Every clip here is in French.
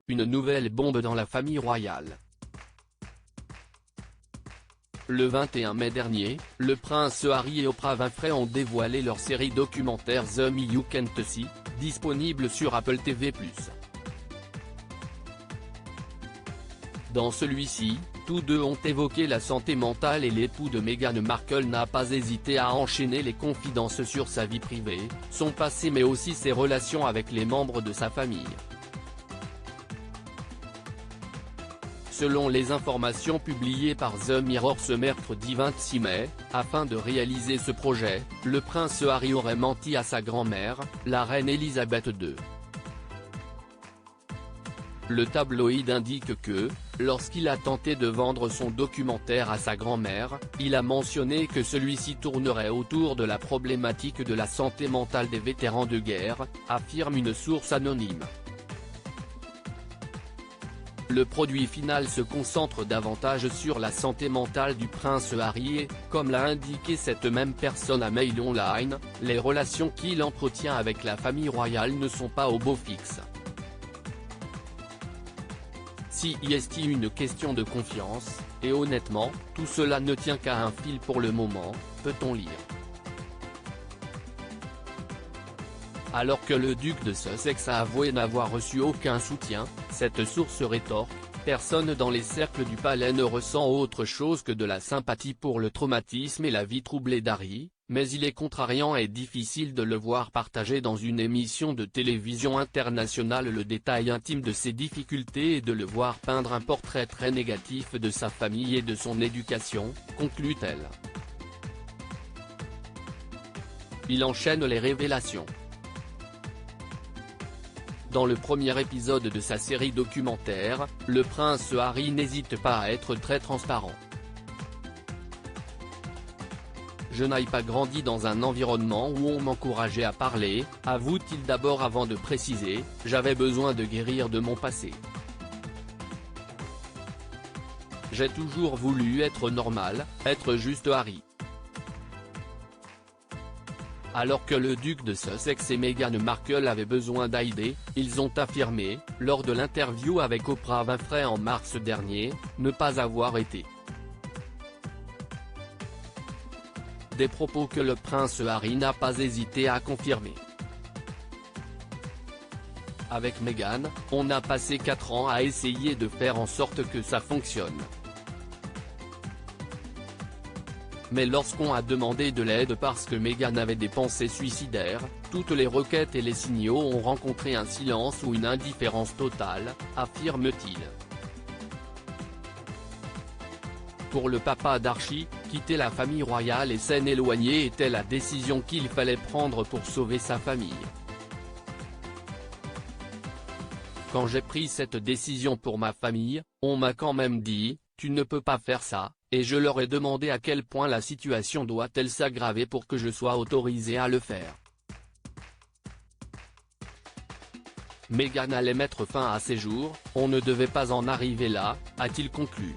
une nouvelle bombe dans la famille royale. Le 21 mai dernier, le prince Harry et Oprah Winfrey ont dévoilé leur série documentaire The Me You Can't See, disponible sur Apple TV+. Dans celui-ci, tous deux ont évoqué la santé mentale et l'époux de Meghan Markle n'a pas hésité à enchaîner les confidences sur sa vie privée, son passé mais aussi ses relations avec les membres de sa famille. Selon les informations publiées par The Mirror ce mercredi 26 mai, afin de réaliser ce projet, le prince Harry aurait menti à sa grand-mère, la reine Elisabeth II. Le tabloïd indique que, lorsqu'il a tenté de vendre son documentaire à sa grand-mère, il a mentionné que celui-ci tournerait autour de la problématique de la santé mentale des vétérans de guerre, affirme une source anonyme. Le produit final se concentre davantage sur la santé mentale du prince Harry et, comme l'a indiqué cette même personne à Mail Online, les relations qu'il entretient avec la famille royale ne sont pas au beau fixe. Si est une question de confiance, et honnêtement, tout cela ne tient qu'à un fil pour le moment, peut-on lire. Alors que le duc de Sussex a avoué n'avoir reçu aucun soutien, cette source rétorque, personne dans les cercles du palais ne ressent autre chose que de la sympathie pour le traumatisme et la vie troublée d'Harry, mais il est contrariant et difficile de le voir partager dans une émission de télévision internationale le détail intime de ses difficultés et de le voir peindre un portrait très négatif de sa famille et de son éducation, conclut-elle. Il enchaîne les révélations. Dans le premier épisode de sa série documentaire, le prince Harry n'hésite pas à être très transparent. Je n'ai pas grandi dans un environnement où on m'encourageait à parler, avoue-t-il d'abord avant de préciser, j'avais besoin de guérir de mon passé. J'ai toujours voulu être normal, être juste Harry. Alors que le duc de Sussex et Meghan Markle avaient besoin d'aider, ils ont affirmé, lors de l'interview avec Oprah Winfrey en mars dernier, ne pas avoir été. Des propos que le prince Harry n'a pas hésité à confirmer. Avec Meghan, on a passé 4 ans à essayer de faire en sorte que ça fonctionne. Mais lorsqu'on a demandé de l'aide parce que Meghan avait des pensées suicidaires, toutes les requêtes et les signaux ont rencontré un silence ou une indifférence totale, affirme-t-il. Pour le papa d'Archie, quitter la famille royale et s'en éloigner était la décision qu'il fallait prendre pour sauver sa famille. Quand j'ai pris cette décision pour ma famille, on m'a quand même dit, tu ne peux pas faire ça, et je leur ai demandé à quel point la situation doit-elle s'aggraver pour que je sois autorisé à le faire. Meghan allait mettre fin à ses jours, on ne devait pas en arriver là, a-t-il conclu.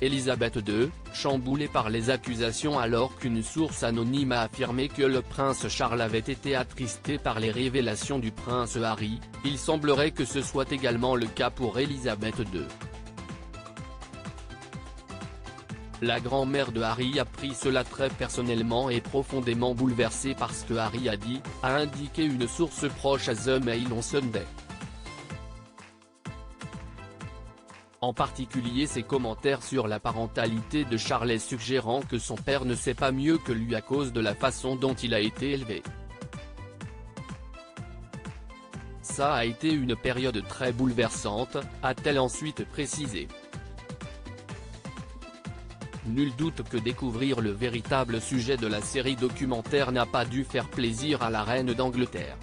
Elisabeth II, chamboulée par les accusations alors qu'une source anonyme a affirmé que le prince Charles avait été attristé par les révélations du prince Harry, il semblerait que ce soit également le cas pour Elisabeth II. La grand-mère de Harry a pris cela très personnellement et profondément bouleversée par ce que Harry a dit, a indiqué une source proche à The Mail on Sunday. En particulier ses commentaires sur la parentalité de Charles suggérant que son père ne sait pas mieux que lui à cause de la façon dont il a été élevé. Ça a été une période très bouleversante, a-t-elle ensuite précisé. Nul doute que découvrir le véritable sujet de la série documentaire n'a pas dû faire plaisir à la reine d'Angleterre.